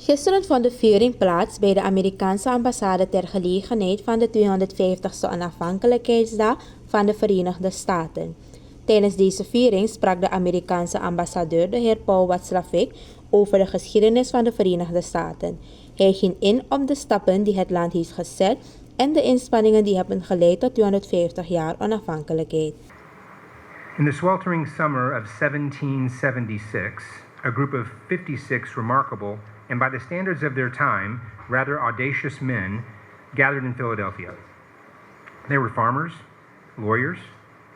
Gisteren vond de viering plaats bij de Amerikaanse ambassade ter gelegenheid van de 250ste onafhankelijkheidsdag van de Verenigde Staten. Tijdens deze viering sprak de Amerikaanse ambassadeur, de heer Paul Watzlawick, over de geschiedenis van de Verenigde Staten. Hij ging in op de stappen die het land heeft gezet en de inspanningen die hebben geleid tot 250 jaar onafhankelijkheid. In the sweltering summer of 1776, a group of 56 remarkable and by the standards of their time, rather audacious men gathered in Philadelphia. They were farmers, lawyers,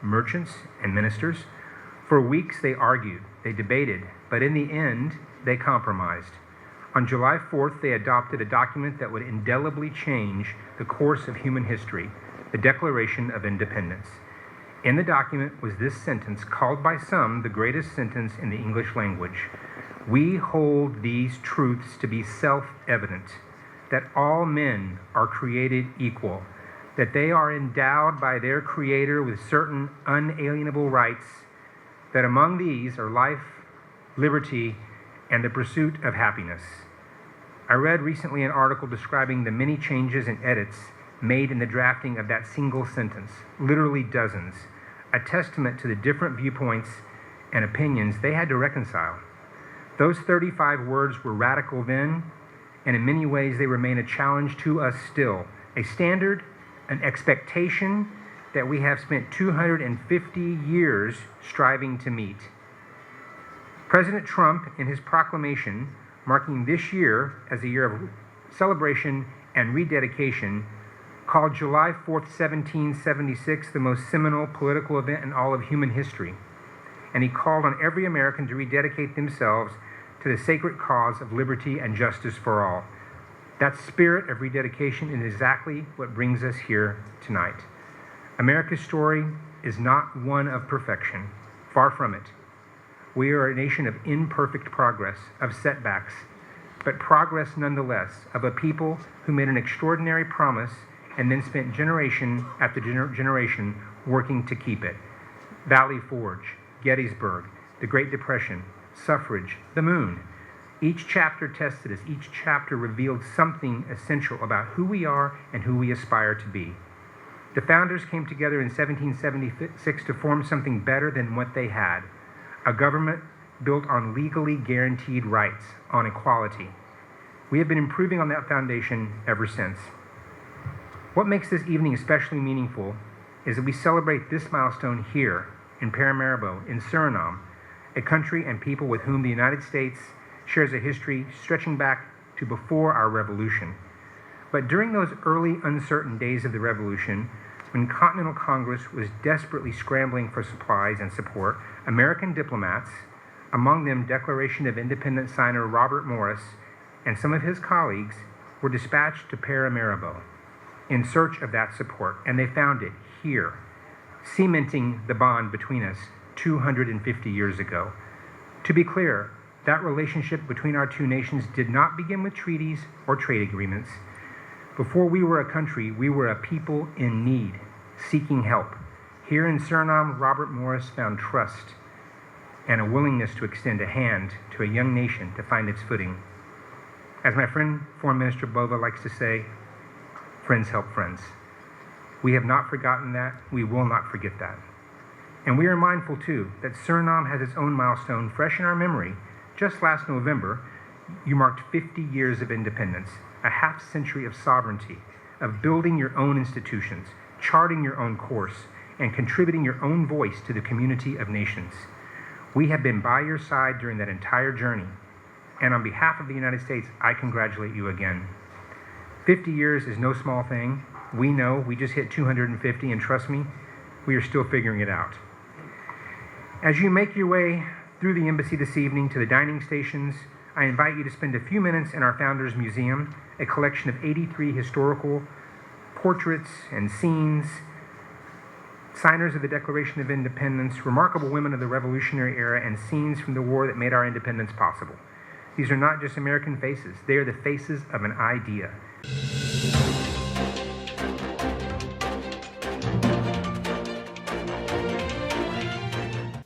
merchants, and ministers. For weeks they argued, they debated, but in the end, they compromised. On July 4th, they adopted a document that would indelibly change the course of human history, the Declaration of Independence. In the document was this sentence, called by some the greatest sentence in the English language. We hold these truths to be self-evident, that all men are created equal, that they are endowed by their Creator with certain unalienable rights, that among these are life, liberty, and the pursuit of happiness. I read recently an article describing the many changes and edits made in the drafting of that single sentence, literally dozens, a testament to the different viewpoints and opinions they had to reconcile. Those 35 words were radical then, and in many ways they remain a challenge to us still, a standard, an expectation that we have spent 250 years striving to meet. President Trump, in his proclamation marking this year as a year of celebration and rededication, called July 4th, 1776 the most seminal political event in all of human history. And he called on every American to rededicate themselves to the sacred cause of liberty and justice for all. That spirit of rededication is exactly what brings us here tonight. America's story is not one of perfection, far from it. We are a nation of imperfect progress, of setbacks, but progress nonetheless, of a people who made an extraordinary promise and then spent generation after generation working to keep it. Valley Forge, Gettysburg, the Great Depression, suffrage, the moon. Each chapter tested us. Each chapter revealed something essential about who we are and who we aspire to be. The founders came together in 1776 to form something better than what they had, a government built on legally guaranteed rights, on equality. We have been improving on that foundation ever since. What makes this evening especially meaningful is that we celebrate this milestone here in Paramaribo, in Suriname, a country and people with whom the United States shares a history stretching back to before our revolution. But during those early uncertain days of the revolution, when Continental Congress was desperately scrambling for supplies and support, American diplomats, among them Declaration of Independence signer Robert Morris and some of his colleagues, were dispatched to Paramaribo in search of that support, and they found it here, cementing the bond between us 250 years ago. To be clear, that relationship between our two nations did not begin with treaties or trade agreements. Before we were a country, we were a people in need, seeking help. Here in Suriname, Robert Morris found trust and a willingness to extend a hand to a young nation to find its footing. As my friend, Foreign Minister Bova likes to say, friends help friends. We have not forgotten that. We will not forget that. And we are mindful, too, that Suriname has its own milestone fresh in our memory. Just last November, you marked 50 years of independence, a half-century of sovereignty, of building your own institutions, charting your own course, and contributing your own voice to the community of nations. We have been by your side during that entire journey, and on behalf of the United States, I congratulate you again. 50 years is no small thing. We know we just hit 250, and trust me, we are still figuring it out. As you make your way through the embassy this evening to the dining stations, I invite you to spend a few minutes in our Founders Museum, a collection of 83 historical portraits and scenes, signers of the Declaration of Independence, remarkable women of the Revolutionary era, and scenes from the war that made our independence possible. These are not just American faces, they are the faces of an idea.